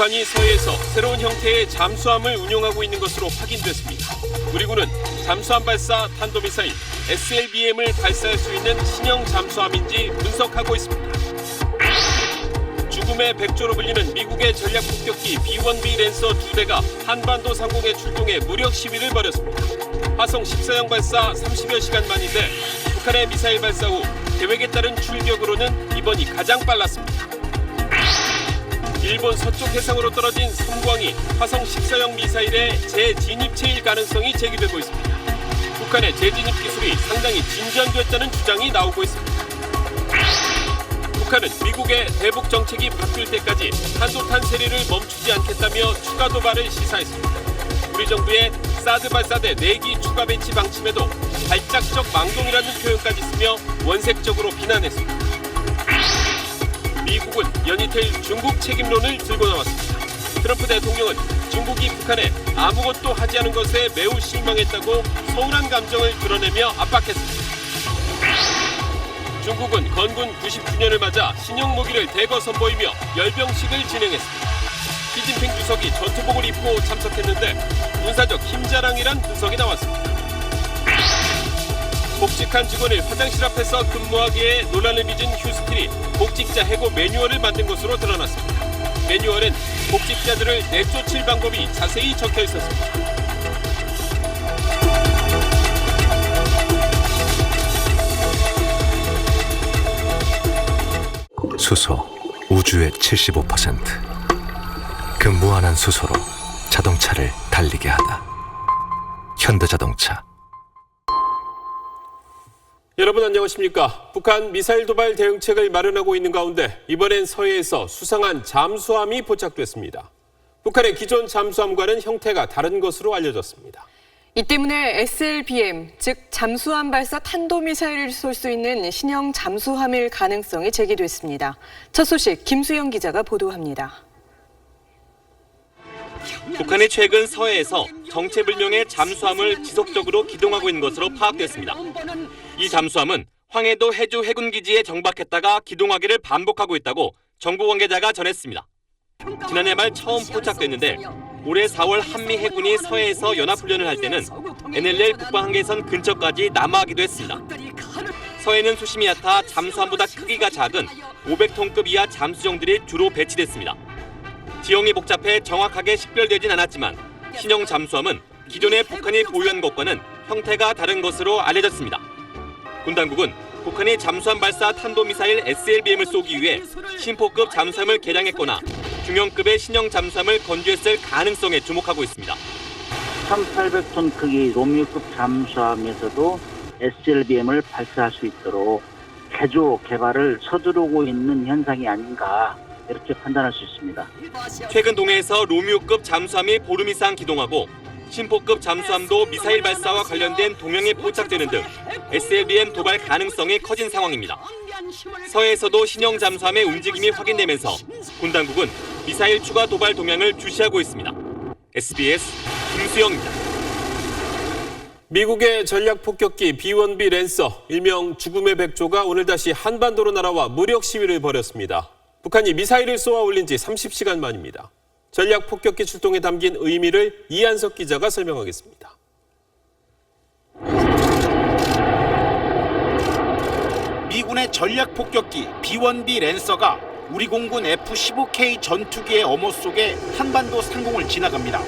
북한이 서해에서 새로운 형태의 잠수함을 운용하고 있는 것으로 확인됐습니다. 우리 군은 잠수함 발사 탄도미사일 SLBM을 발사할 수 있는 신형 잠수함인지 분석하고 있습니다. 죽음의 백조로 불리는 미국의 전략 폭격기 B-1B 랜서 2대가 한반도 상공에 출동해 무력 시위를 벌였습니다. 화성 14형 발사 30여 시간 만인데 북한의 미사일 발사 후 계획에 따른 출격으로는 이번이 가장 빨랐습니다. 일본 서쪽 해상으로 떨어진 섬광이 화성 14형 미사일의 재진입체일 가능성이 제기되고 있습니다. 북한의 재진입 기술이 상당히 진전됐다는 주장이 나오고 있습니다. 북한은 미국의 대북 정책이 바뀔 때까지 한도탄 세례를 멈추지 않겠다며 추가 도발을 시사했습니다. 우리 정부의 사드 발사대 4기 추가 배치 방침에도 발작적 망동이라는 표현까지 쓰며 원색적으로 비난했습니다. 미국은 연이틀 중국 책임론을 들고 나왔습니다. 트럼프 대통령은 중국이 북한에 아무것도 하지 않은 것에 매우 실망했다고 서운한 감정을 드러내며 압박했습니다. 중국은 건군 90주년을 맞아 신형 무기를 대거 선보이며 열병식을 진행했습니다. 시진핑 주석이 전투복을 입고 참석했는데 군사적 힘자랑이란 분석이 나왔습니다. 복직한 직원을 화장실 앞에서 근무하기에 논란을 빚은 휴스틸이 복직자 해고 매뉴얼을 만든 것으로 드러났습니다. 매뉴얼엔 복직자들을 내쫓을 방법이 자세히 적혀 있었습니다. 수소, 우주의 75%. 그 무한한 수소로 자동차를 달리게 하다. 현대자동차. 여러분 안녕하십니까? 북한 미사일 도발 대응책을 마련하고 있는 가운데 이번엔 서해에서 수상한 잠수함이 포착됐습니다. 북한의 기존 잠수함과는 형태가 다른 것으로 알려졌습니다. 이 때문에 SLBM, 즉 잠수함 발사 탄도미사일을 쏠 수 있는 신형 잠수함일 가능성이 제기됐습니다. 첫 소식 김수영 기자가 보도합니다. 북한이 최근 서해에서 정체불명의 잠수함을 지속적으로 기동하고 있는 것으로 파악됐습니다. 이 잠수함은 황해도 해주 해군기지에 정박했다가 기동하기를 반복하고 있다고 정부 관계자가 전했습니다. 지난해 말 처음 포착됐는데 올해 4월 한미 해군이 서해에서 연합훈련을 할 때는 NLL 국방한계선 근처까지 남하하기도 했습니다. 서해는 수심이 얕아 잠수함보다 크기가 작은 500톤급 이하 잠수정들이 주로 배치됐습니다. 지형이 복잡해 정확하게 식별되진 않았지만 신형 잠수함은 기존의 북한이 보유한 것과는 형태가 다른 것으로 알려졌습니다. 군 당국은 북한이 잠수함 발사 탄도미사일 SLBM을 쏘기 위해 심포급 잠수함을 개량했거나 중형급의 신형 잠수함을 건조했을 가능성에 주목하고 있습니다. 1,800톤 크기 로미오급 잠수함에서도 SLBM을 발사할 수 있도록 개조 개발을 서두르고 있는 현상이 아닌가 이렇게 판단할 수 있습니다. 최근 동해에서 로미오급 잠수함이 보름 이상 기동하고 심포급 잠수함도 미사일 발사와 관련된 동향이 포착되는 등 SLBM 도발 가능성이 커진 상황입니다. 서해에서도 신형 잠수함의 움직임이 확인되면서 군 당국은 미사일 추가 도발 동향을 주시하고 있습니다. SBS 김수영입니다. 미국의 전략 폭격기 B-1B 랜서, 일명 죽음의 백조가 오늘 다시 한반도로 날아와 무력 시위를 벌였습니다. 북한이 미사일을 쏘아 올린 지 30시간 만입니다. 전략 폭격기 출동에 담긴 의미를 이한석 기자가 설명하겠습니다. 미군의 전략 폭격기 B-1B 랜서가 우리 공군 F-15K 전투기의 어모 속에 한반도 상공을 지나갑니다.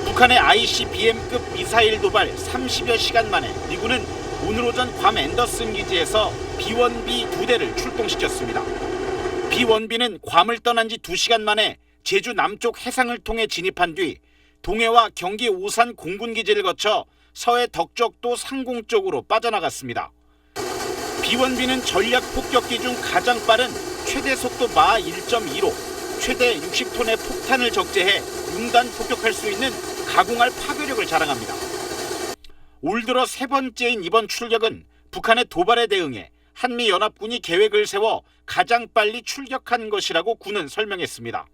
북한의 ICBM급 미사일 도발 30여 시간 만에 미군은 오늘 오전 괌 앤더슨 기지에서 B-1B 2대를 출동시켰습니다. B-1B는 괌을 떠난 지 2시간 만에 제주 남쪽 해상을 통해 진입한 뒤 동해와 경기 오산 공군기지를 거쳐 서해 덕적도 상공 쪽으로 빠져나갔습니다. B-1B는 전략 폭격기 중 가장 빠른 최대 속도 마 1.2로 최대 60톤의 폭탄을 적재해 융단 폭격할 수 있는 가공할 파괴력을 자랑합니다. 올 들어 세 번째인 이번 출격은 북한의 도발에 대응해 한미연합군이 계획을 세워 가장 빨리 출격한 것이라고 군은 설명했습니다.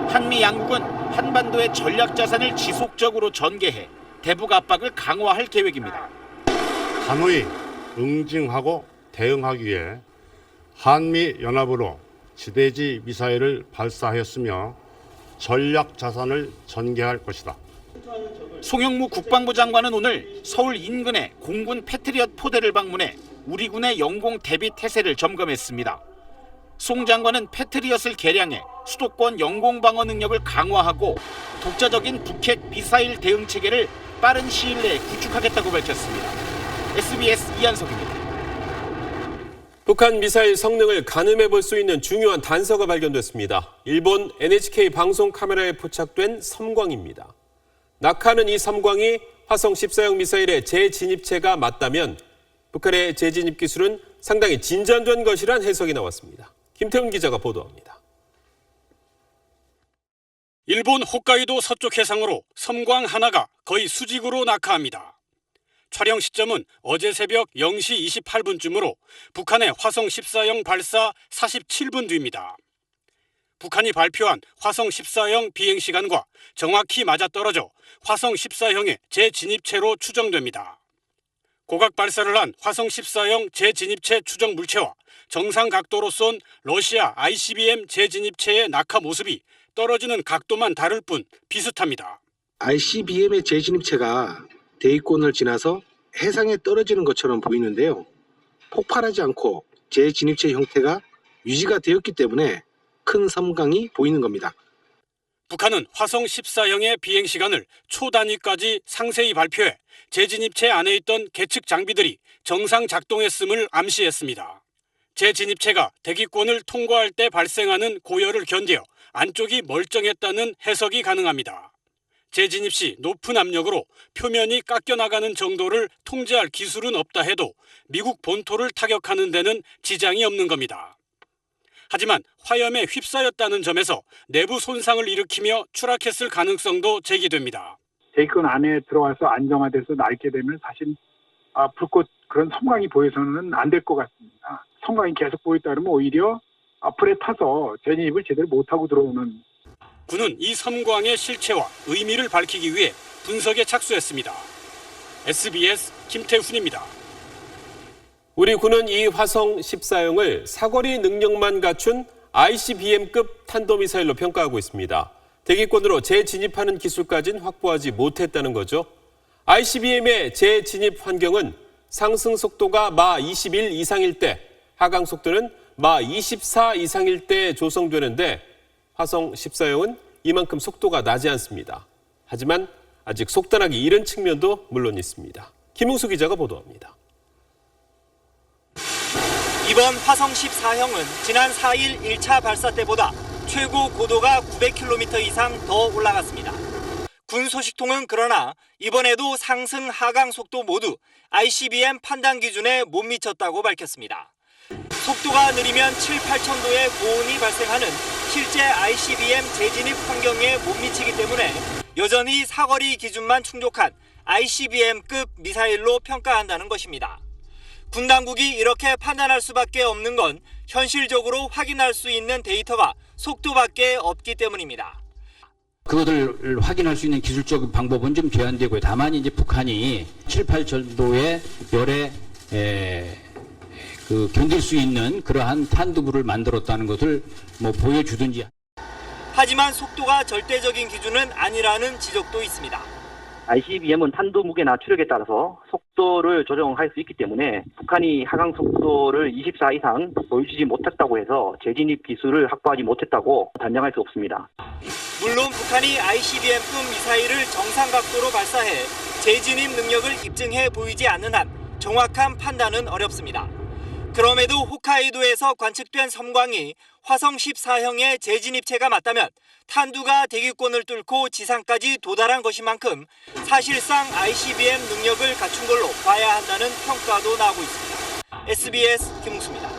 한미 양국은 한반도의 전략 자산을 지속적으로 전개해 대북 압박을 강화할 계획입니다. 단호히 응징하고 대응하기 위해 한미 연합으로 지대지 미사일을 발사하였으며 전략 자산을 전개할 것이다. 송영무 국방부 장관은 오늘 서울 인근의 공군 패트리엇 포대를 방문해 우리 군의 영공 대비 태세를 점검했습니다. 송 장관은 패트리엇을 개량해 수도권 영공 방어 능력을 강화하고 독자적인 북핵 미사일 대응 체계를 빠른 시일 내에 구축하겠다고 밝혔습니다. SBS 이한석입니다. 북한 미사일 성능을 가늠해 볼 수 있는 중요한 단서가 발견됐습니다. 일본 NHK 방송 카메라에 포착된 섬광입니다. 낙하하는 이 섬광이 화성 14형 미사일의 재진입체가 맞다면 북한의 재진입 기술은 상당히 진전된 것이란 해석이 나왔습니다. 김태훈 기자가 보도합니다. 일본 홋카이도 서쪽 해상으로 섬광 하나가 거의 수직으로 낙하합니다. 촬영 시점은 어제 새벽 0시 28분쯤으로 북한의 화성 14형 발사 47분 뒤입니다. 북한이 발표한 화성 14형 비행 시간과 정확히 맞아떨어져 화성 14형의 재진입체로 추정됩니다. 고각 발사를 한 화성 14형 재진입체 추정 물체와 정상 각도로 쏜 러시아 ICBM 재진입체의 낙하 모습이 떨어지는 각도만 다를 뿐 비슷합니다. ICBM의 재진입체가 대기권을 지나서 해상에 떨어지는 것처럼 보이는데요. 폭발하지 않고 재진입체 형태가 유지가 되었기 때문에 큰 섬광이 보이는 겁니다. 북한은 화성 14형의 비행 시간을 초 단위까지 상세히 발표해 재진입체 안에 있던 계측 장비들이 정상 작동했음을 암시했습니다. 재진입체가 대기권을 통과할 때 발생하는 고열을 견뎌 안쪽이 멀쩡했다는 해석이 가능합니다. 재진입 시 높은 압력으로 표면이 깎여나가는 정도를 통제할 기술은 없다 해도 미국 본토를 타격하는 데는 지장이 없는 겁니다. 하지만 화염에 휩싸였다는 점에서 내부 손상을 일으키며 추락했을 가능성도 제기됩니다. 대기권 안에 들어와서 안정화돼서 날게 되면 사실 불꽃 그런 섬광이 보여서는 안 될 것 같습니다. 섬광이 계속 보였다 그러면 오히려 불에 타서 재진입을 제대로 못하고 들어오는. 군은 이 섬광의 실체와 의미를 밝히기 위해 분석에 착수했습니다. SBS 김태훈입니다. 우리 군은 이 화성 14형을 사거리 능력만 갖춘 ICBM급 탄도미사일로 평가하고 있습니다. 대기권으로 재진입하는 기술까지는 확보하지 못했다는 거죠. ICBM의 재진입 환경은 상승 속도가 마 21 이상일 때, 하강 속도는 마 24 이상일 때 조성되는데 화성 14형은 이만큼 속도가 나지 않습니다. 하지만 아직 속단하기 이른 측면도 물론 있습니다. 김웅수 기자가 보도합니다. 이번 화성 14형은 지난 4일 1차 발사 때보다 최고 고도가 900km 이상 더 올라갔습니다. 군 소식통은 그러나 이번에도 상승 하강 속도 모두 ICBM 판단 기준에 못 미쳤다고 밝혔습니다. 속도가 느리면 7, 8천도의 고온이 발생하는 실제 ICBM 재진입 환경에 못 미치기 때문에 여전히 사거리 기준만 충족한 ICBM급 미사일로 평가한다는 것입니다. 군 당국이 이렇게 판단할 수밖에 없는 건 현실적으로 확인할 수 있는 데이터가 속도밖에 없기 때문입니다. 그것을 확인할 수 있는 기술적 방법은 좀 제한되고요. 다만 이제 북한이 7, 8천도의 열에 견딜 수 있는 그러한 탄두부를 만들었다는 것을 보여주든지. 하지만 속도가 절대적인 기준은 아니라는 지적도 있습니다. ICBM은 탄도 무게나 추력에 따라서 속도를 조정할 수 있기 때문에 북한이 하강 속도를 24 이상 보여주지 못했다고 해서 재진입 기술을 확보하지 못했다고 단정할 수 없습니다. 물론 북한이 ICBM급 미사일을 정상 각도로 발사해 재진입 능력을 입증해 보이지 않는 한 정확한 판단은 어렵습니다. 그럼에도 홋카이도에서 관측된 섬광이 화성 14형의 재진입체가 맞다면 탄두가 대기권을 뚫고 지상까지 도달한 것인 만큼 사실상 ICBM 능력을 갖춘 걸로 봐야 한다는 평가도 나오고 있습니다. SBS 김웅수입니다.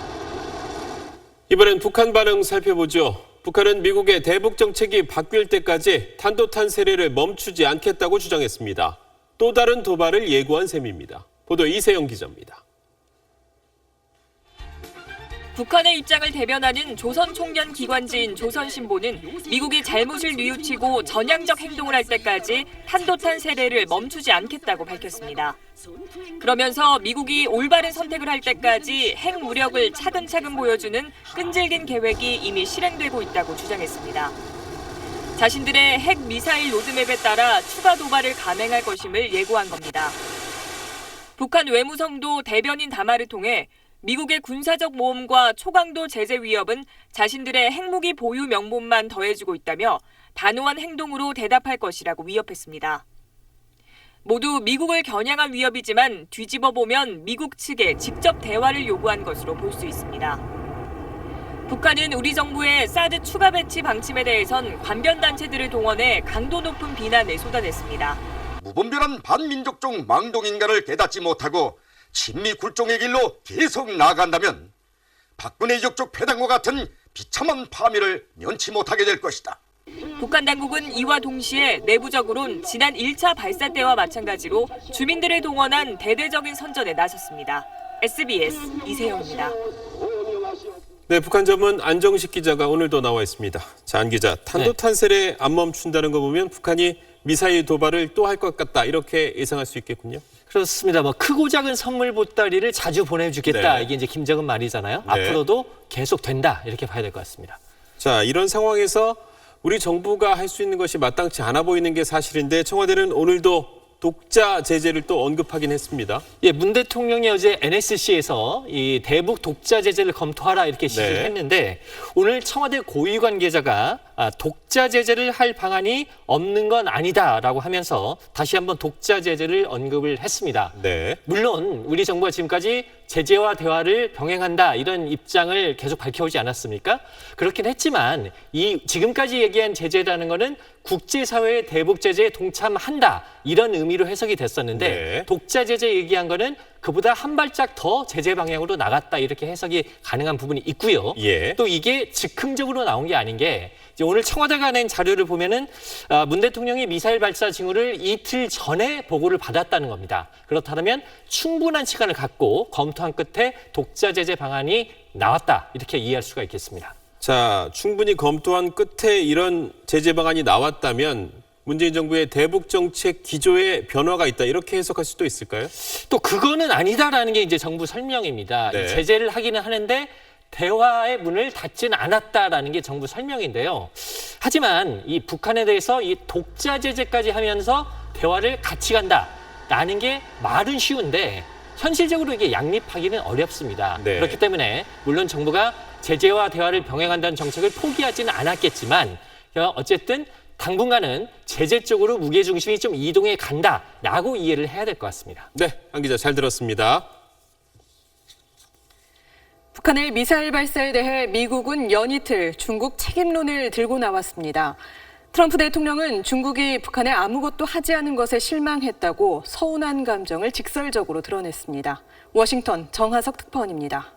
이번엔 북한 반응 살펴보죠. 북한은 미국의 대북 정책이 바뀔 때까지 탄도탄 세례를 멈추지 않겠다고 주장했습니다. 또 다른 도발을 예고한 셈입니다. 보도 이세영 기자입니다. 북한의 입장을 대변하는 조선 총련 기관지인 조선신보는 미국이 잘못을 뉘우치고 전향적 행동을 할 때까지 탄도탄 세례를 멈추지 않겠다고 밝혔습니다. 그러면서 미국이 올바른 선택을 할 때까지 핵무력을 차근차근 보여주는 끈질긴 계획이 이미 실행되고 있다고 주장했습니다. 자신들의 핵 미사일 로드맵에 따라 추가 도발을 감행할 것임을 예고한 겁니다. 북한 외무성도 대변인 담화를 통해 미국의 군사적 모험과 초강도 제재 위협은 자신들의 핵무기 보유 명분만 더해주고 있다며 단호한 행동으로 대답할 것이라고 위협했습니다. 모두 미국을 겨냥한 위협이지만 뒤집어 보면 미국 측에 직접 대화를 요구한 것으로 볼 수 있습니다. 북한은 우리 정부의 사드 추가 배치 방침에 대해선 관변단체들을 동원해 강도 높은 비난을 쏟아냈습니다. 무분별한 반민족적 망동인가를 깨닫지 못하고 친미 굴종의 길로 계속 나아간다면 박근혜 이족적 패당과 같은 비참한 파멸을 면치 못하게 될 것이다. 북한 당국은 이와 동시에 내부적으로는 지난 1차 발사 때와 마찬가지로 주민들을 동원한 대대적인 선전에 나섰습니다. SBS 이세영입니다. 네, 북한 전문 안정식 기자가 오늘도 나와 있습니다. 자, 안 기자, 탄도탄세례 안 멈춘다는 거 보면 북한이 미사일 도발을 또 할 것 같다, 이렇게 예상할 수 있겠군요. 그렇습니다. 뭐 크고 작은 선물 보따리를 자주 보내주겠다. 네. 이게 이제 김정은 말이잖아요. 네. 앞으로도 계속 된다. 이렇게 봐야 될 것 같습니다. 자, 이런 상황에서 우리 정부가 할 수 있는 것이 마땅치 않아 보이는 게 사실인데 청와대는 오늘도 독자 제재를 또 언급하긴 했습니다. 예, 문 대통령이 어제 NSC에서 이 대북 독자 제재를 검토하라 이렇게 지시를 했는데 오늘 청와대 고위 관계자가 독자 제재를 할 방안이 없는 건 아니다라고 하면서 다시 한번 독자 제재를 언급을 했습니다. 네. 물론 우리 정부가 지금까지 제재와 대화를 병행한다 이런 입장을 계속 밝혀오지 않았습니까? 그렇긴 했지만 이 지금까지 얘기한 제재라는 거는 국제사회의 대북 제재에 동참한다 이런 의미로 해석이 됐었는데 독자 제재 얘기한 거는 그보다 한 발짝 더 제재 방향으로 나갔다 이렇게 해석이 가능한 부분이 있고요. 또 이게 즉흥적으로 나온 게 아닌 게 이제 오늘 청와대가 낸 자료를 보면은 문 대통령이 미사일 발사 징후를 이틀 전에 보고를 받았다는 겁니다. 그렇다면 충분한 시간을 갖고 검토한 끝에 독자 제재 방안이 나왔다 이렇게 이해할 수가 있겠습니다. 자, 충분히 검토한 끝에 이런 제재 방안이 나왔다면 문재인 정부의 대북 정책 기조에 변화가 있다 이렇게 해석할 수도 있을까요? 또 그거는 아니다라는 게 이제 정부 설명입니다. 이 제재를 하기는 하는데 대화의 문을 닫지는 않았다라는 게 정부 설명인데요. 하지만 이 북한에 대해서 이 독자 제재까지 하면서 대화를 같이 간다라는 게 말은 쉬운데 현실적으로 이게 양립하기는 어렵습니다. 그렇기 때문에 물론 정부가 제재와 대화를 병행한다는 정책을 포기하지는 않았겠지만 어쨌든 당분간은 제재 쪽으로 무게중심이 좀 이동해 간다라고 이해를 해야 될 것 같습니다. 네, 안 기자 잘 들었습니다. 북한의 미사일 발사에 대해 미국은 연이틀 중국 책임론을 들고 나왔습니다. 트럼프 대통령은 중국이 북한에 아무것도 하지 않은 것에 실망했다고 서운한 감정을 직설적으로 드러냈습니다. 워싱턴 정하석 특파원입니다.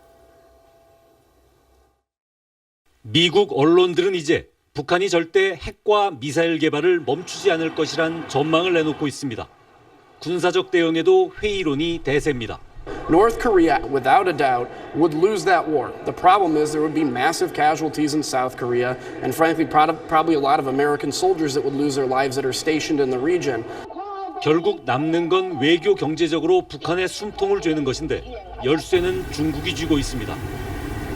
미국 언론들은 이제 북한이 절대 핵과 미사일 개발을 멈추지 않을 것이란 전망을 내놓고 있습니다. 군사적 대응에도 회의론이 대세입니다. North Korea, without a doubt, would lose that war. The problem is there would be massive casualties in South Korea, and frankly, probably a lot of American soldiers that would lose their lives that are stationed in the region. 결국 남는 건 외교 경제적으로 북한에 숨통을 쬐는 것인데 열쇠는 중국이 쥐고 있습니다.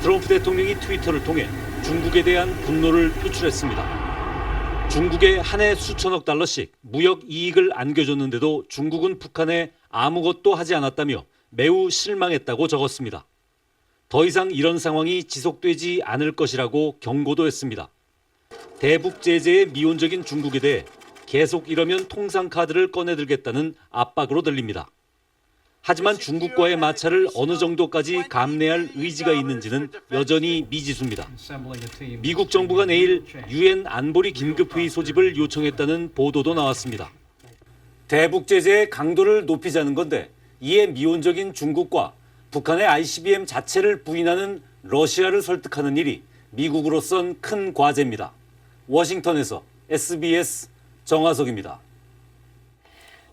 트럼프 대통령이 트위터를 통해 중국에 대한 분노를 표출했습니다. 중국에 한 해 수천억 달러씩 무역 이익을 안겨줬는데도 중국은 북한에 아무것도 하지 않았다며 매우 실망했다고 적었습니다. 더 이상 이런 상황이 지속되지 않을 것이라고 경고도 했습니다. 대북 제재의 미온적인 중국에 대해 계속 이러면 통상 카드를 꺼내들겠다는 압박으로 들립니다. 하지만 중국과의 마찰을 어느 정도까지 감내할 의지가 있는지는 여전히 미지수입니다. 미국 정부가 내일 유엔 안보리 긴급회의 소집을 요청했다는 보도도 나왔습니다. 대북 제재의 강도를 높이자는 건데 이에 미온적인 중국과 북한의 ICBM 자체를 부인하는 러시아를 설득하는 일이 미국으로선 큰 과제입니다. 워싱턴에서 SBS 정하석입니다.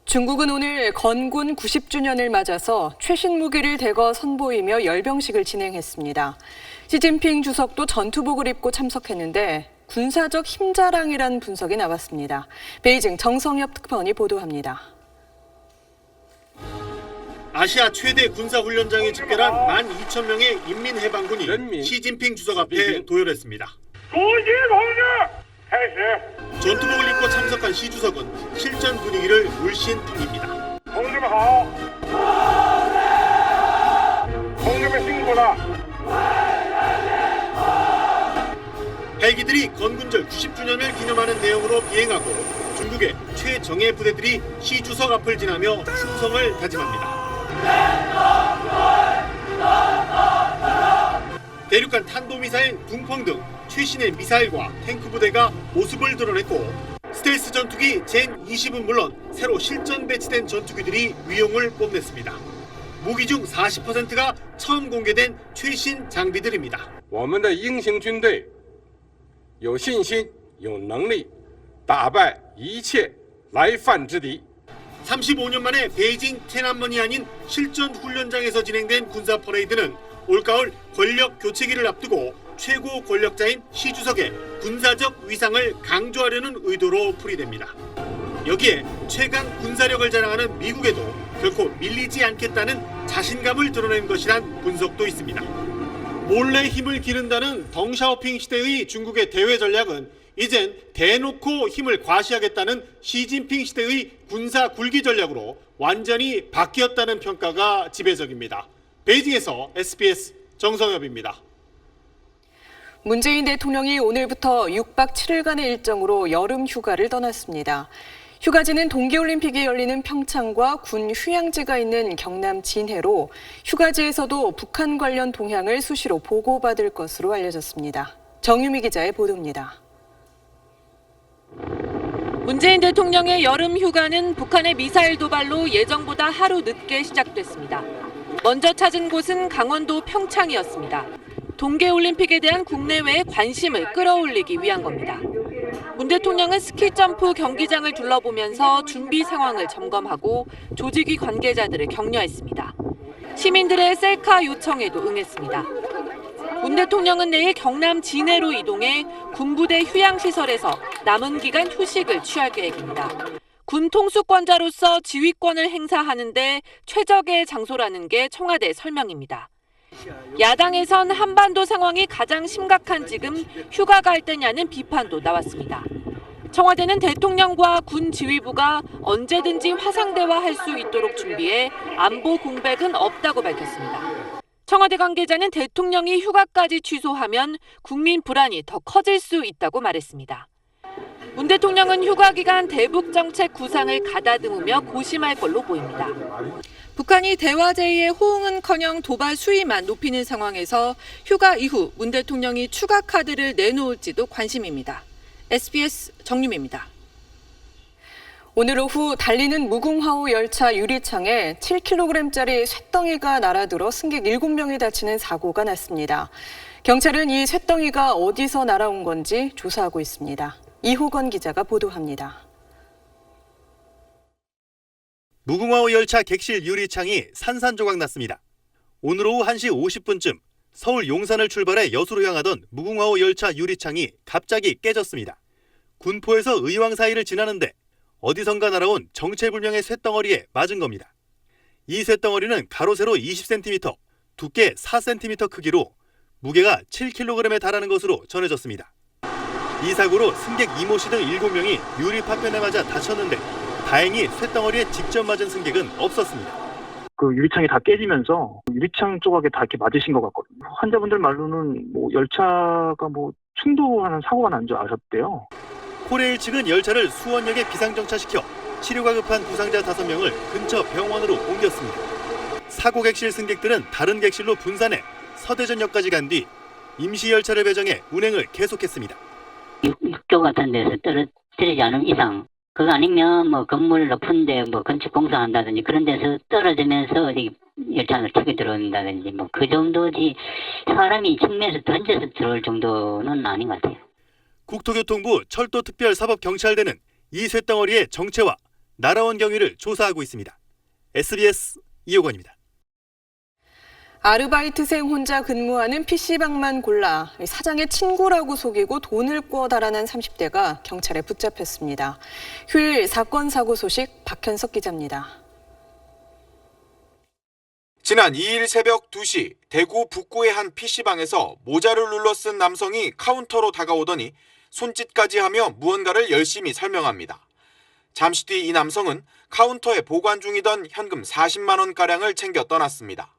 중국은 오늘 건군 90주년을 맞아서 최신 무기를 대거 선보이며 열병식을 진행했습니다. 시진핑 주석도 전투복을 입고 참석했는데 군사적 힘자랑이란 분석이 나왔습니다. 베이징 정성엽 특파원이 보도합니다. 아시아 최대 군사훈련장에 집결한 12,000명의 인민해방군이 시진핑 주석 앞에 도열했습니다. 전투복을 입고 참석한 시 주석은 실전 분위기를 물씬 풍깁니다. 헬기들이 건군절 90주년을 기념하는 내용으로 비행하고 중국의 최정예 부대들이 시 주석 앞을 지나며 충성을 다짐합니다. 대륙간 탄도미사일 둥펑 등 최신의 미사일과 탱크 부대가 모습을 드러냈고 스텔스 전투기 젠 20은 물론 새로 실전 배치된 전투기들이 위용을 뽐냈습니다. 무기 중 40%가 처음 공개된 최신 장비들입니다. 我们的英雄军队有信心、有能力打败一切来犯之敌。 35년 만에 베이징天安门이 아닌 실전 훈련장에서 진행된 군사 퍼레이드는 올가을 권력 교체기를 앞두고 최고 권력자인 시 주석의 군사적 위상을 강조하려는 의도로 풀이됩니다. 여기에 최강 군사력을 자랑하는 미국에도 결코 밀리지 않겠다는 자신감을 드러낸 것이란 분석도 있습니다. 몰래 힘을 기른다는 덩샤오핑 시대의 중국의 대외 전략은 이젠 대놓고 힘을 과시하겠다는 시진핑 시대의 군사 굴기 전략으로 완전히 바뀌었다는 평가가 지배적입니다. 베이징에서 SBS 정성엽입니다. 문재인 대통령이 오늘부터 6박 7일간의 일정으로 여름 휴가를 떠났습니다. 휴가지는 동계올림픽이 열리는 평창과 군 휴양지가 있는 경남 진해로 휴가지에서도 북한 관련 동향을 수시로 보고받을 것으로 알려졌습니다. 정유미 기자의 보도입니다. 문재인 대통령의 여름 휴가는 북한의 미사일 도발로 예정보다 하루 늦게 시작됐습니다. 먼저 찾은 곳은 강원도 평창이었습니다. 동계올림픽에 대한 국내외의 관심을 끌어올리기 위한 겁니다. 문 대통령은 스키점프 경기장을 둘러보면서 준비 상황을 점검하고 조직위 관계자들을 격려했습니다. 시민들의 셀카 요청에도 응했습니다. 문 대통령은 내일 경남 진해로 이동해 군부대 휴양시설에서 남은 기간 휴식을 취할 계획입니다. 군 통수권자로서 지휘권을 행사하는데 최적의 장소라는 게 청와대 설명입니다. 야당에선 한반도 상황이 가장 심각한 지금 휴가 갈 때냐는 비판도 나왔습니다. 청와대는 대통령과 군 지휘부가 언제든지 화상대화할 수 있도록 준비해 안보 공백은 없다고 밝혔습니다. 청와대 관계자는 대통령이 휴가까지 취소하면 국민 불안이 더 커질 수 있다고 말했습니다. 문 대통령은 휴가 기간 대북 정책 구상을 가다듬으며 고심할 걸로 보입니다. 북한이 대화 제의에 호응은커녕 도발 수위만 높이는 상황에서 휴가 이후 문 대통령이 추가 카드를 내놓을지도 관심입니다. SBS 정유미입니다. 오늘 오후 달리는 무궁화호 열차 유리창에 7kg짜리 쇳덩이가 날아들어 승객 7명이 다치는 사고가 났습니다. 경찰은 이 쇳덩이가 어디서 날아온 건지 조사하고 있습니다. 이호건 기자가 보도합니다. 무궁화호 열차 객실 유리창이 산산조각 났습니다. 오늘 오후 1시 50분쯤 서울 용산을 출발해 여수로 향하던 무궁화호 열차 유리창이 갑자기 깨졌습니다. 군포에서 의왕 사이를 지나는데 어디선가 날아온 정체불명의 쇳덩어리에 맞은 겁니다. 이 쇳덩어리는 가로 세로 20cm, 두께 4cm 크기로 무게가 7kg에 달하는 것으로 전해졌습니다. 이 사고로 승객 이모 씨 등 7명이 유리 파편에 맞아 다쳤는데 다행히 쇳덩어리에 직접 맞은 승객은 없었습니다. 그 유리창이 다 깨지면서 유리창 조각에 다 이렇게 맞으신 것 같거든요. 환자분들 말로는 열차가 충돌하는 사고가 난 줄 아셨대요. 코레일 측은 열차를 수원역에 비상정차시켜 치료가 급한 부상자 5명을 근처 병원으로 옮겼습니다. 사고 객실 승객들은 다른 객실로 분산해 서대전역까지 간 뒤 임시 열차를 배정해 운행을 계속했습니다. 육교 같은 데서 떨어뜨리지 않은 이상, 그거 아니면 건물 높은데 건축 공사한다든지 그런 데서 떨어지면서 열차를 타게 들어온다든지 그 정도지 사람이 측면에서 던져서 들어올 정도는 아닌 것 같아요. 국토교통부 철도특별사법경찰대는 이 쇳덩어리의 정체와 날아온 경위를 조사하고 있습니다. SBS 이호건입니다. 아르바이트생 혼자 근무하는 PC방만 골라 사장의 친구라고 속이고 돈을 꿔 달아난 30대가 경찰에 붙잡혔습니다. 휴일 사건 사고 소식 박현석 기자입니다. 지난 2일 새벽 2시 대구 북구의 한 PC방에서 모자를 눌러 쓴 남성이 카운터로 다가오더니 손짓까지 하며 무언가를 열심히 설명합니다. 잠시 뒤 이 남성은 카운터에 보관 중이던 현금 40만 원가량을 챙겨 떠났습니다.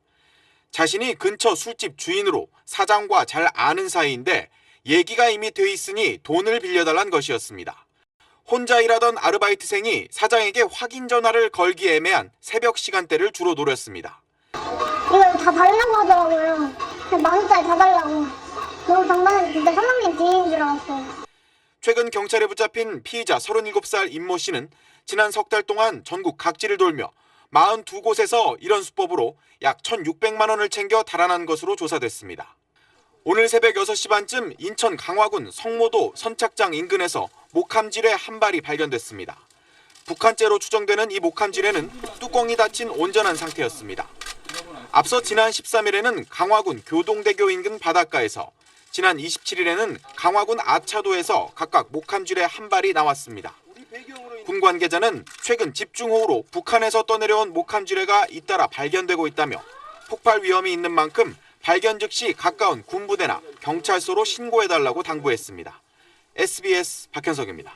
자신이 근처 술집 주인으로 사장과 잘 아는 사이인데 얘기가 이미 돼 있으니 돈을 빌려달란 것이었습니다. 혼자 일하던 아르바이트생이 사장에게 확인 전화를 걸기 애매한 새벽 시간대를 주로 노렸습니다. 이거 다 달라고 하더라고요. 그냥 10,000원짜리 다 달라고. 너무 장난이 진짜 사장님 뒤인 줄 알았어요. 최근 경찰에 붙잡힌 피의자 37살 임모 씨는 지난 석 달 동안 전국 각지를 돌며 42곳에서 이런 수법으로 약 1,600만 원을 챙겨 달아난 것으로 조사됐습니다. 오늘 새벽 6시 반쯤 인천 강화군 성모도 선착장 인근에서 목함질에 한 발이 발견됐습니다. 북한제로 추정되는 이 목함질에는 뚜껑이 닫힌 온전한 상태였습니다. 앞서 지난 13일에는 강화군 교동대교 인근 바닷가에서, 지난 27일에는 강화군 아차도에서 각각 목함질에 한 발이 나왔습니다. 군 관계자는 최근 집중호우로 북한에서 떠내려온 목함지뢰가 잇따라 발견되고 있다며 폭발 위험이 있는 만큼 발견 즉시 가까운 군부대나 경찰서로 신고해달라고 당부했습니다. SBS 박현석입니다.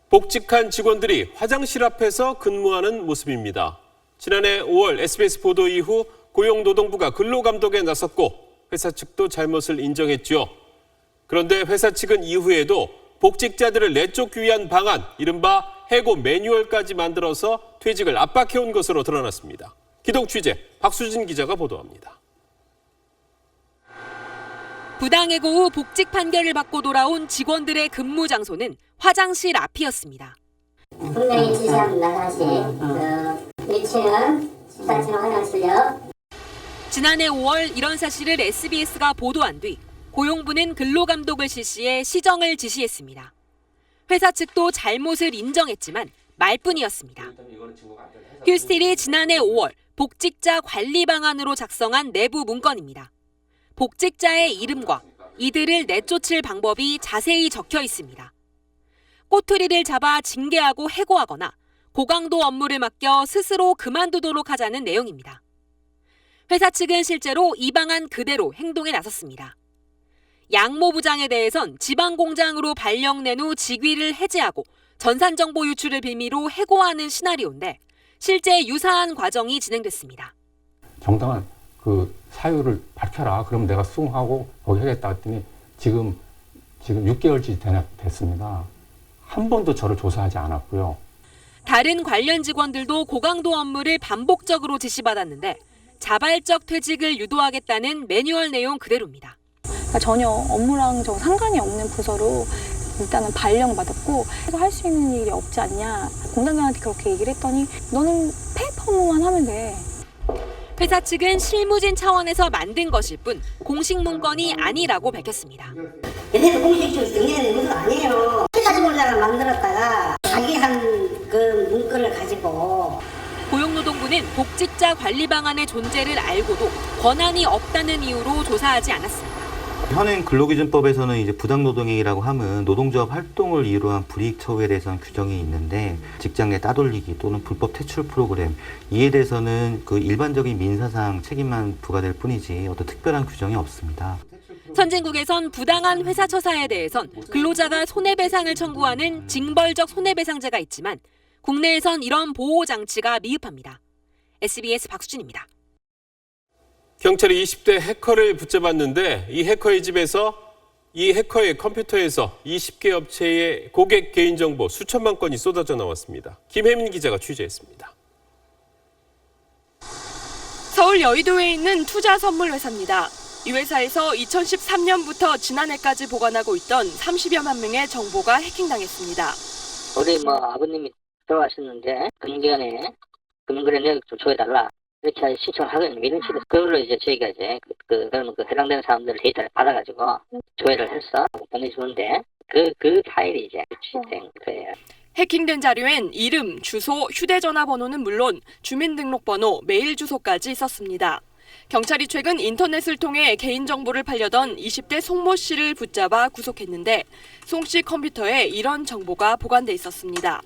복직한 직원들이 화장실 앞에서 근무하는 모습입니다. 지난해 5월 SBS 보도 이후 고용노동부가 근로감독에 나섰고 회사 측도 잘못을 인정했죠. 그런데 회사 측은 이후에도 복직자들을 내쫓기 위한 방안, 이른바 해고 매뉴얼까지 만들어서 퇴직을 압박해온 것으로 드러났습니다. 기동 취재 박수진 기자가 보도합니다. 부당해고 후 복직 판결을 받고 돌아온 직원들의 근무 장소는 화장실 앞이었습니다. 분명히 지시합니다. 다시 1층은 14층 화장실요. 지난해 5월 이런 사실을 SBS가 보도한 뒤 고용부는 근로감독을 실시해 시정을 지시했습니다. 회사 측도 잘못을 인정했지만 말뿐이었습니다. 휴스틸이 지난해 5월 복직자 관리 방안으로 작성한 내부 문건입니다. 복직자의 이름과 이들을 내쫓을 방법이 자세히 적혀 있습니다. 꼬투리를 잡아 징계하고 해고하거나 고강도 업무를 맡겨 스스로 그만두도록 하자는 내용입니다. 회사 측은 실제로 이 방안 그대로 행동에 나섰습니다. 양모 부장에 대해선 지방공장으로 발령낸 후 직위를 해제하고 전산정보 유출을 빌미로 해고하는 시나리오인데 실제 유사한 과정이 진행됐습니다. 정당한 그 사유를 밝혀라. 그럼 내가 수긍하고 거기 하겠다 했더니 지금 6개월째 됐습니다. 한 번도 저를 조사하지 않았고요. 다른 관련 직원들도 고강도 업무를 반복적으로 지시받았는데 자발적 퇴직을 유도하겠다는 매뉴얼 내용 그대로입니다. 그러니까 전혀 업무랑 저 상관이 없는 부서로 일단은 발령받았고 할 수 있는 일이 없지 않냐. 공장장한테 그렇게 얘기를 했더니 너는 페이퍼 업무만 하면 돼. 회사 측은 실무진 차원에서 만든 것일 뿐 공식 문건이 아니라고 밝혔습니다. 얘네도 공식적으로 정리된 문건 아니에요. 회사 공장을 만들었다가 자기 한 그 문건을 가지고 고용노동부는 복직자 관리 방안의 존재를 알고도 권한이 없다는 이유로 조사하지 않았습니다. 현행 근로기준법에서는 이제 부당노동행위라고 하면 노동조합 활동을 이유로 한 불이익 처우에 대해서는 규정이 있는데 직장 내 따돌리기 또는 불법 퇴출 프로그램 이에 대해서는 그 일반적인 민사상 책임만 부과될 뿐이지 어떤 특별한 규정이 없습니다. 선진국에선 부당한 회사 처사에 대해선 근로자가 손해배상을 청구하는 징벌적 손해배상제가 있지만 국내에선 이런 보호 장치가 미흡합니다. SBS 박수진입니다. 경찰이 20대 해커를 붙잡았는데 이 해커의 집에서 이 해커의 컴퓨터에서 20개 업체의 고객 개인정보 수천만 건이 쏟아져 나왔습니다. 김혜민 기자가 취재했습니다. 서울 여의도에 있는 투자 선물 회사입니다. 이 회사에서 2013년부터 지난해까지 보관하고 있던 30여만 명의 정보가 해킹당했습니다. 우리 아버님이 돌아가셨는데 금기간에 금융거래 내역 좀 조회해달라. 이렇게 신청을 하거든요. 이런 식으로. 그걸로 이제 저희가 이제 그러면 그 해당되는 사람들 데이터를 받아가지고 조회를 해서 보내주는데 그 파일이 이제 취득된 거예요. 해킹된 자료엔 이름, 주소, 휴대전화 번호는 물론 주민등록번호, 메일 주소까지 있었습니다. 경찰이 최근 인터넷을 통해 개인정보를 팔려던 20대 송모 씨를 붙잡아 구속했는데 송 씨 컴퓨터에 이런 정보가 보관돼 있었습니다.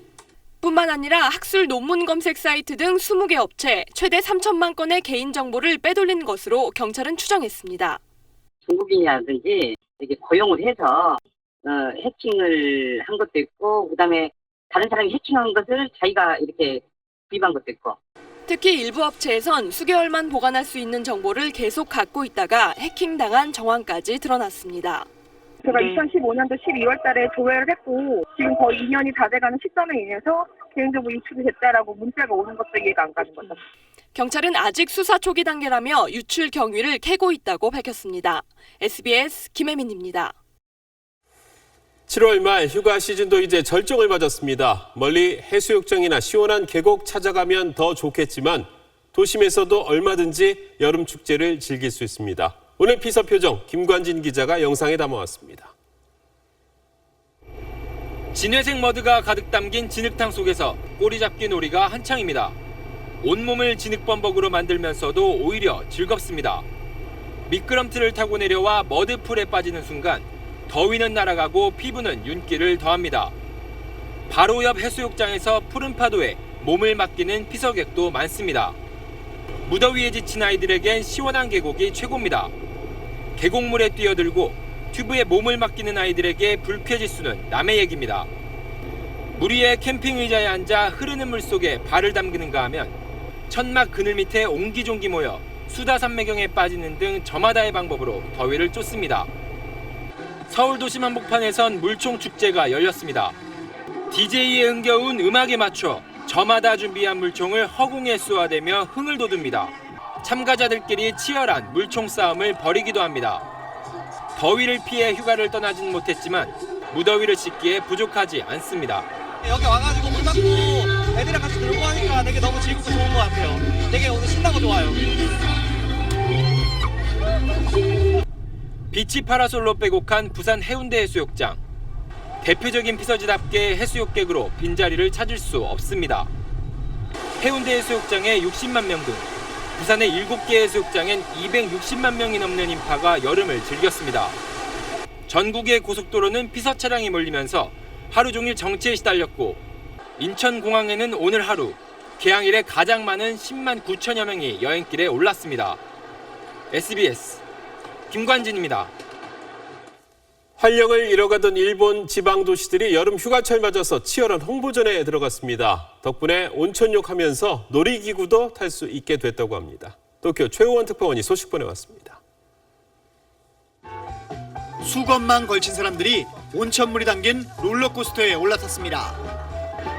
뿐만 아니라 학술 논문 검색 사이트 등 20개 업체 최대 3천만 건의 개인정보를 빼돌린 것으로 경찰은 추정했습니다. 중국인이라든지 이렇게 고용을 해서 해킹을 한 것도 있고, 그다음에 다른 사람이 해킹한 것을 자기가 이렇게 구입한 것도 있고. 특히 일부 업체에선 수개월만 보관할 수 있는 정보를 계속 갖고 있다가 해킹당한 정황까지 드러났습니다. 제가 2015년도 12월 달에 조회를 했고 지금 거의 2년이 다 돼가는 시점에 인해서 개인정보 유출이 됐다라고 문자가 오는 것도 이해가 안 가는 거죠. 경찰은 아직 수사 초기 단계라며 유출 경위를 캐고 있다고 밝혔습니다. SBS 김혜민입니다. 7월 말 휴가 시즌도 이제 절정을 맞았습니다. 멀리 해수욕장이나 시원한 계곡 찾아가면 더 좋겠지만 도심에서도 얼마든지 여름 축제를 즐길 수 있습니다. 오늘 피서표정 김관진 기자가 영상에 담아왔습니다. 진회색 머드가 가득 담긴 진흙탕 속에서 꼬리잡기 놀이가 한창입니다. 온몸을 진흙범벅으로 만들면서도 오히려 즐겁습니다. 미끄럼틀을 타고 내려와 머드풀에 빠지는 순간 더위는 날아가고 피부는 윤기를 더합니다. 바로 옆 해수욕장에서 푸른 파도에 몸을 맡기는 피서객도 많습니다. 무더위에 지친 아이들에겐 시원한 계곡이 최고입니다. 계곡물에 뛰어들고 튜브에 몸을 맡기는 아이들에게 불쾌지수는 남의 얘기입니다. 물 위에 캠핑 의자에 앉아 흐르는 물 속에 발을 담그는가 하면 천막 그늘 밑에 옹기종기 모여 수다 산매경에 빠지는 등 저마다의 방법으로 더위를 쫓습니다. 서울 도심 한복판에선 물총 축제가 열렸습니다. DJ의 흥겨운 음악에 맞춰 저마다 준비한 물총을 허공에 쏘아대며 흥을 돋웁니다. 참가자들끼리 치열한 물총 싸움을 벌이기도 합니다. 더위를 피해 휴가를 떠나진 못했지만 무더위를 씻기에 부족하지 않습니다. 여기 와가지고 물 맞고 애들이랑 같이 놀고 하니까 되게 너무 즐겁고 좋은 것 같아요. 되게 오늘 신나고 좋아요. 비치 파라솔로 빼곡한 부산 해운대 해수욕장. 대표적인 피서지답게 해수욕객으로 빈자리를 찾을 수 없습니다. 해운대 해수욕장에 60만 명 등 부산의 7개 해수욕장엔 260만 명이 넘는 인파가 여름을 즐겼습니다. 전국의 고속도로는 피서 차량이 몰리면서 하루 종일 정체에 시달렸고 인천공항에는 오늘 하루 개항일에 가장 많은 10만 9천여 명이 여행길에 올랐습니다. SBS 김관진입니다. 활력을 잃어가던 일본 지방 도시들이 여름 휴가철 맞아서 치열한 홍보전에 들어갔습니다. 덕분에 온천욕 하면서 놀이기구도 탈 수 있게 됐다고 합니다. 도쿄 최우원 특파원이 소식 보내왔습니다. 수건만 걸친 사람들이 온천물이 담긴 롤러코스터에 올라탔습니다.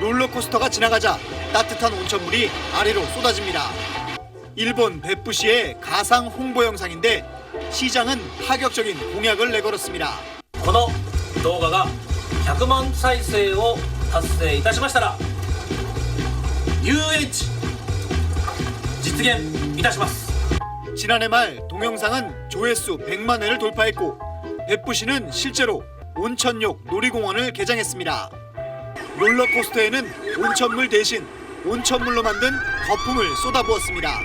롤러코스터가 지나가자 따뜻한 온천물이 아래로 쏟아집니다. 일본 베푸시의 가상 홍보 영상인데 시장은 파격적인 공약을 내걸었습니다. この動画が100万再生を達成いたしましたら遊園地実現いたします。 지난해 말 동영상은 조회수 100만 회를 돌파했고 베푸시는 실제로 온천욕 놀이공원을 개장했습니다. 롤러코스터에는 온천물 대신 온천물로 만든 거품을 쏟아부었습니다.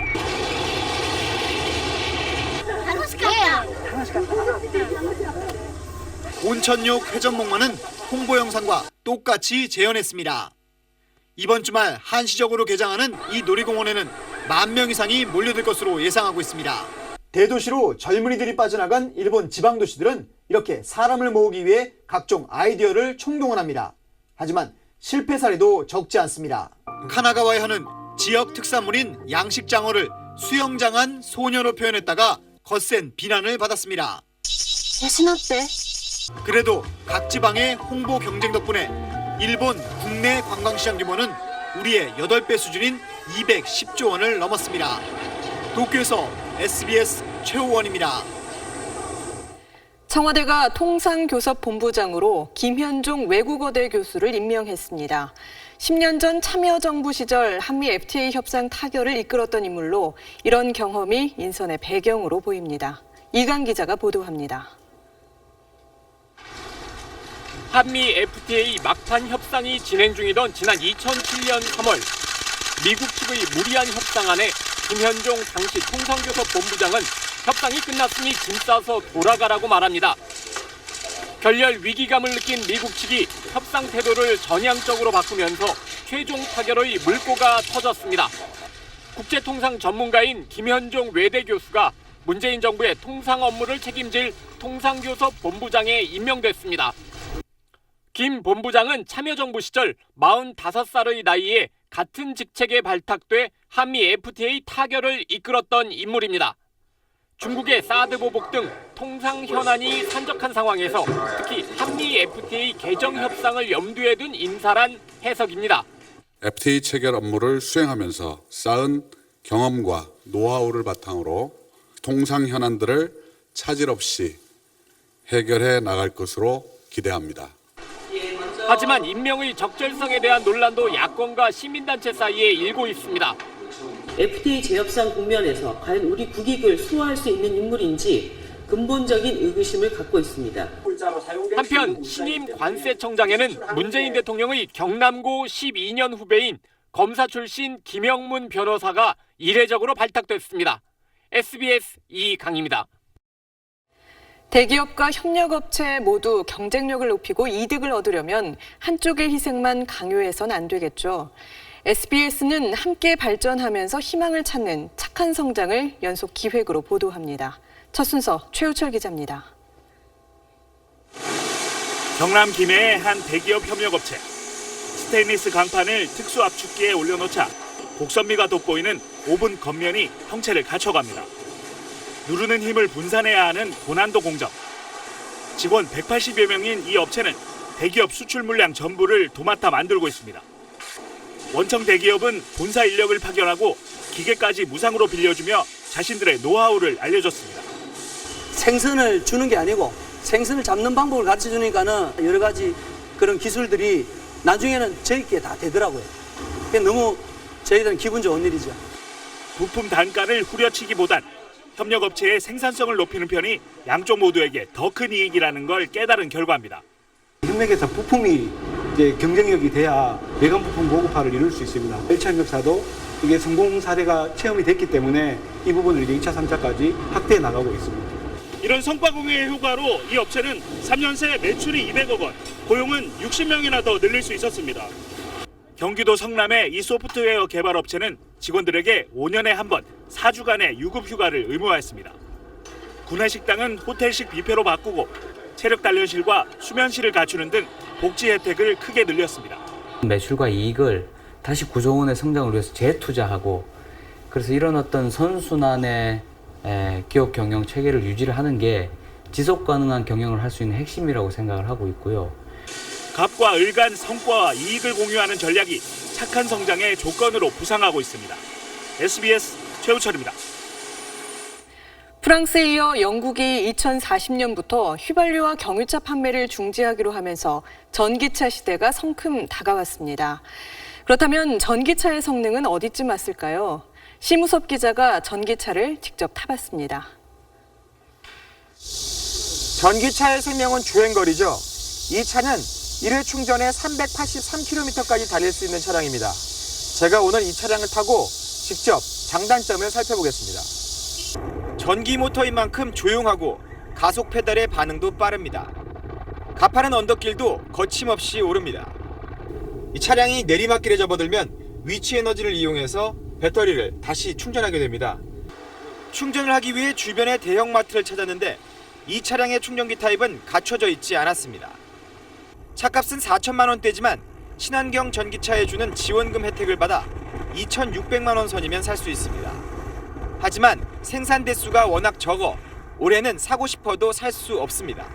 온천욕 회전목마는 홍보 영상과 똑같이 재현했습니다. 이번 주말 한시적으로 개장하는 이 놀이공원에는 10,000명 이상이 몰려들 것으로 예상하고 있습니다. 대도시로 젊은이들이 빠져나간 일본 지방도시들은 이렇게 사람을 모으기 위해 각종 아이디어를 총동원합니다. 하지만 실패 사례도 적지 않습니다. 카나가와현은 지역 특산물인 양식장어를 수영장한 소녀로 표현했다가 거센 비난을 받았습니다. 그래도 각 지방의 홍보 경쟁 덕분에 일본 국내 관광시장 규모는 우리의 8배 수준인 210조 원을 넘었습니다. 도쿄에서 SBS 최우원입니다. 청와대가 통상교섭본부장으로 김현종 외국어대 교수를 임명했습니다. 10년 전 참여정부 시절 한미 FTA 협상 타결을 이끌었던 인물로 이런 경험이 인선의 배경으로 보입니다. 이강 기자가 보도합니다. 한미 FTA 막판 협상이 진행 중이던 지난 2007년 3월 미국 측의 무리한 협상안에 김현종 당시 통상교섭본부장은 협상이 끝났으니 짐 싸서 돌아가라고 말합니다. 결렬 위기감을 느낀 미국 측이 협상 태도를 전향적으로 바꾸면서 최종 타결의 물꼬가 터졌습니다. 국제통상 전문가인 김현종 외대 교수가 문재인 정부의 통상 업무를 책임질 통상교섭 본부장에 임명됐습니다. 김 본부장은 참여정부 시절 45살의 나이에 같은 직책에 발탁돼 한미 FTA 타결을 이끌었던 인물입니다. 중국의 사드 보복 등 통상 현안이 산적한 상황에서 특히 한미 FTA 개정 협상을 염두에 둔 인사란 해석입니다. FTA 체결 업무를 수행하면서 쌓은 경험과 노하우를 바탕으로 통상 현안들을 차질 없이 해결해 나갈 것으로 기대합니다. 하지만 임명의 적절성에 대한 논란도 야권과 시민단체 사이에 일고 있습니다. FTA 재협상 국면에서 과연 우리 국익을 수호할 수 있는 인물인지 근본적인 의구심을 갖고 있습니다. 한편 신임 관세청장에는 문재인 대통령의 경남고 12년 후배인 검사 출신 김영문 변호사가 이례적으로 발탁됐습니다. SBS 이강입니다. 대기업과 협력업체 모두 경쟁력을 높이고 이득을 얻으려면 한쪽의 희생만 강요해선 안 되겠죠. SBS는 함께 발전하면서 희망을 찾는 착한 성장을 연속 기획으로 보도합니다. 첫 순서 최우철 기자입니다. 경남 김해의 한 대기업 협력업체. 스테인리스 강판을 특수 압축기에 올려놓자 곡선미가 돋보이는 오븐 겉면이 형체를 갖춰갑니다. 누르는 힘을 분산해야 하는 고난도 공정. 직원 180여 명인 이 업체는 대기업 수출 물량 전부를 도맡아 만들고 있습니다. 원청 대기업은 본사 인력을 파견하고 기계까지 무상으로 빌려주며 자신들의 노하우를 알려줬습니다. 생선을 주는 게 아니고 생선을 잡는 방법을 가르쳐 주니까는 여러 가지 그런 기술들이 나중에는 저희께 다 되더라고요. 그게 너무 저희들은 기분 좋은 일이죠. 부품 단가를 후려치기보단 협력업체의 생산성을 높이는 편이 양쪽 모두에게 더 큰 이익이라는 걸 깨달은 결과입니다. 협력에서 부품이 이제 경쟁력이 돼야 외관 부품 보급화를 이룰 수 있습니다. 열차협력사도 이게 성공 사례가 체험이 됐기 때문에 이 부분을 이제 2차, 3차까지 확대해 나가고 있습니다. 이런 성과 공유의 효과로 이 업체는 3년 새 매출이 200억 원, 고용은 60명이나 더 늘릴 수 있었습니다. 경기도 성남의 이 소프트웨어 개발 업체는 직원들에게 5년에 한 번 4주간의 유급 휴가를 의무화했습니다. 구내식당은 호텔식 뷔페로 바꾸고 체력 단련실과 수면실을 갖추는 등 복지 혜택을 크게 늘렸습니다. 매출과 이익을 다시 구조원의 성장을 위해서 재투자하고 그래서 이런 어떤 선순환의 기업 경영 체계를 유지를 하는 게 지속 가능한 경영을 할 수 있는 핵심이라고 생각을 하고 있고요. 갑과 을 간 성과와 이익을 공유하는 전략이 착한 성장의 조건으로 부상하고 있습니다. SBS 최우철입니다. 프랑스에 이어 영국이 2040년부터 휘발유와 경유차 판매를 중지하기로 하면서 전기차 시대가 성큼 다가왔습니다. 그렇다면 전기차의 성능은 어디쯤 왔을까요? 심우섭 기자가 전기차를 직접 타봤습니다. 전기차의 생명은 주행거리죠. 이 차는 1회 충전에 383km까지 달릴 수 있는 차량입니다. 제가 오늘 이 차량을 타고 직접 장단점을 살펴보겠습니다. 전기 모터인 만큼 조용하고 가속 페달의 반응도 빠릅니다. 가파른 언덕길도 거침없이 오릅니다. 이 차량이 내리막길에 접어들면 위치 에너지를 이용해서 배터리를 다시 충전하게 됩니다. 충전을 하기 위해 주변의 대형마트를 찾았는데 이 차량의 충전기 타입은 갖춰져 있지 않았습니다. 차값은 4천만 원대지만 친환경 전기차에 주는 지원금 혜택을 받아 2,600만 원 선이면 살 수 있습니다. 하지만 생산 대수가 워낙 적어 올해는 사고 싶어도 살 수 없습니다.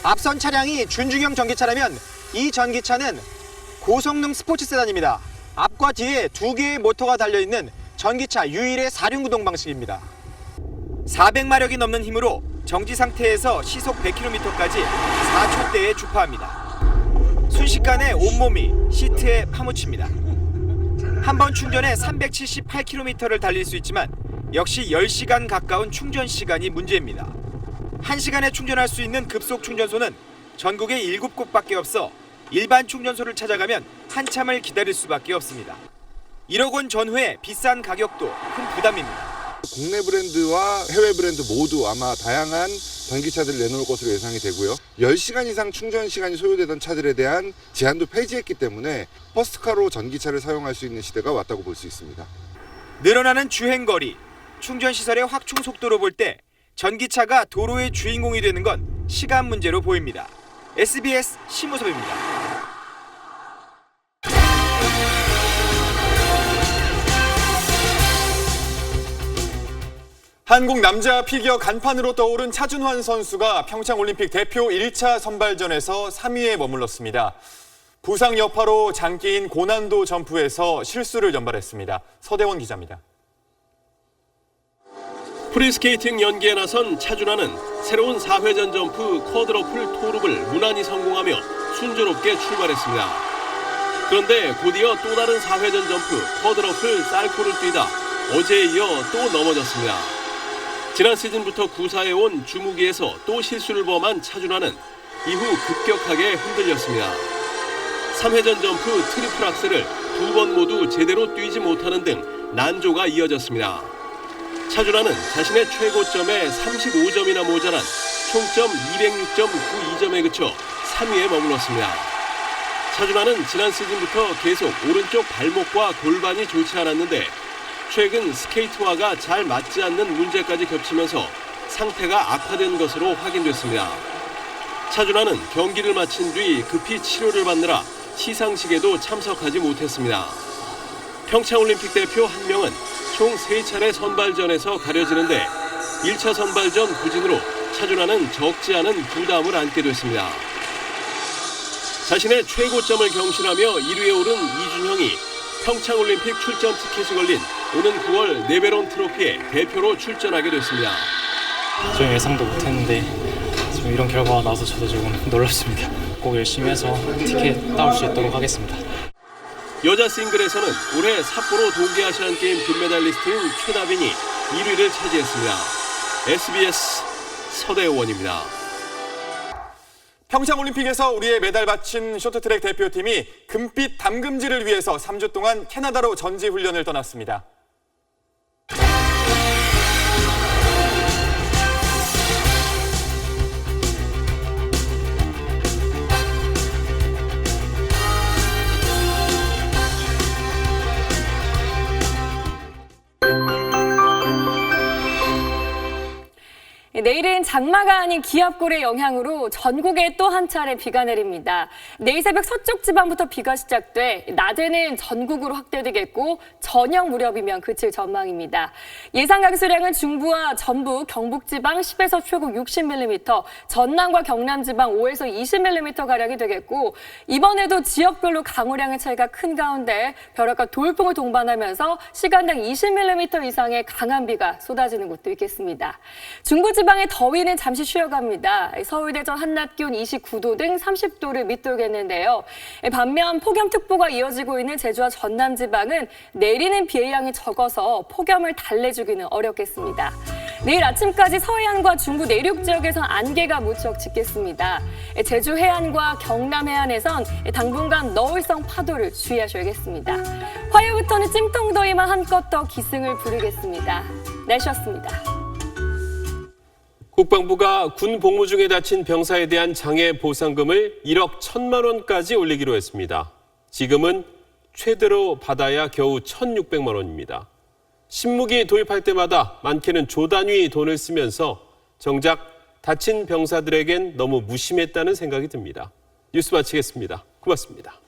앞선 차량이 준중형 전기차라면 이 전기차는 고성능 스포츠 세단입니다. 앞과 뒤에 2개의 모터가 달려있는 전기차 유일의 4륜구동 방식입니다. 400마력이 넘는 힘으로 정지 상태에서 시속 100km까지 4초대에 주파합니다. 순식간에 온몸이 시트에 파묻힙니다. 한 번 충전에 378km를 달릴 수 있지만 역시 10시간 가까운 충전 시간이 문제입니다. 1시간에 충전할 수 있는 급속 충전소는 전국에 7곳밖에 없어 일반 충전소를 찾아가면 한참을 기다릴 수밖에 없습니다. 1억 원 전후에 비싼 가격도 큰 부담입니다. 국내 브랜드와 해외 브랜드 모두 아마 다양한 전기차들을 내놓을 것으로 예상이 되고요. 10시간 이상 충전 시간이 소요되던 차들에 대한 제한도 폐지했기 때문에 퍼스트카로 전기차를 사용할 수 있는 시대가 왔다고 볼 수 있습니다. 늘어나는 주행거리, 충전시설의 확충 속도로 볼 때 전기차가 도로의 주인공이 되는 건 시간 문제로 보입니다. SBS 심우섭입니다. 한국 남자 피겨 간판으로 떠오른 차준환 선수가 평창올림픽 대표 1차 선발전에서 3위에 머물렀습니다. 부상 여파로 장기인 고난도 점프에서 실수를 전발했습니다. 서대원 기자입니다. 프리스케이팅 연기에 나선 차준환은 새로운 4회전 점프 쿼드러플 토룹을 무난히 성공하며 순조롭게 출발했습니다. 그런데 곧이어 또 다른 4회전 점프 쿼드러플 살코를 뛰다 어제에 이어 또 넘어졌습니다. 지난 시즌부터 구사해온 주무기에서 또 실수를 범한 차준환은 이후 급격하게 흔들렸습니다. 3회전 점프 트리플 악셀을 2번 모두 제대로 뛰지 못하는 등 난조가 이어졌습니다. 차준환은 자신의 최고점에 35점이나 모자란 총점 206.92점에 그쳐 3위에 머물렀습니다. 차준환은 지난 시즌부터 계속 오른쪽 발목과 골반이 좋지 않았는데 최근 스케이트화가 잘 맞지 않는 문제까지 겹치면서 상태가 악화된 것으로 확인됐습니다. 차준환은 경기를 마친 뒤 급히 치료를 받느라 시상식에도 참석하지 못했습니다. 평창올림픽 대표 1명은 총 3차례 선발전에서 가려지는데 1차 선발전 부진으로 차준환은 적지 않은 부담을 안게 됐습니다. 자신의 최고점을 경신하며 1위에 오른 이준형이 평창올림픽 출전 티켓이 걸린 오는 9월 네베론 트로피에 대표로 출전하게 됐습니다. 좀 예상도 못했는데 지금 이런 결과가 나와서 저도 조금 놀랍습니다. 꼭 열심히 해서 티켓 따올 수 있도록 하겠습니다. 여자 싱글에서는 올해 삿포로 동계아시안게임 금메달리스트인 최다빈이 1위를 차지했습니다. SBS 서대원입니다. 평창올림픽에서 우리의 메달 바친 쇼트트랙 대표팀이 금빛 담금질을 위해서 3주 동안 캐나다로 전지훈련을 떠났습니다. 내일은 장마가 아닌 기압골의 영향으로 전국에 또 한 차례 비가 내립니다. 내일 새벽 서쪽 지방부터 비가 시작돼 낮에는 전국으로 확대되겠고 저녁 무렵이면 그칠 전망입니다. 예상 강수량은 중부와 전북, 경북지방 10에서 최고 60mm, 전남과 경남지방 5에서 20mm가량이 되겠고 이번에도 지역별로 강우량의 차이가 큰 가운데 벼락과 돌풍을 동반하면서 시간당 20mm 이상의 강한 비가 쏟아지는 곳도 있겠습니다. 중부지방의 더위는 잠시 쉬어갑니다. 서울, 대전 한낮 기온 29도 등 30도를 밑돌겠는데요. 반면 폭염특보가 이어지고 있는 제주와 전남 지방은 내리는 비의 양이 적어서 폭염을 달래주기는 어렵겠습니다. 내일 아침까지 서해안과 중부 내륙 지역에선 안개가 무척 짙겠습니다. 제주 해안과 경남 해안에선 당분간 너울성 파도를 주의하셔야겠습니다. 화요일부터는 찜통더위만 한껏 더 기승을 부리겠습니다. 날씨였습니다. 국방부가 군 복무 중에 다친 병사에 대한 장애 보상금을 1억 1천만 원까지 올리기로 했습니다. 지금은 최대로 받아야 겨우 1,600만 원입니다. 신무기 도입할 때마다 많게는 조 단위 돈을 쓰면서 정작 다친 병사들에겐 너무 무심했다는 생각이 듭니다. 뉴스 마치겠습니다. 고맙습니다.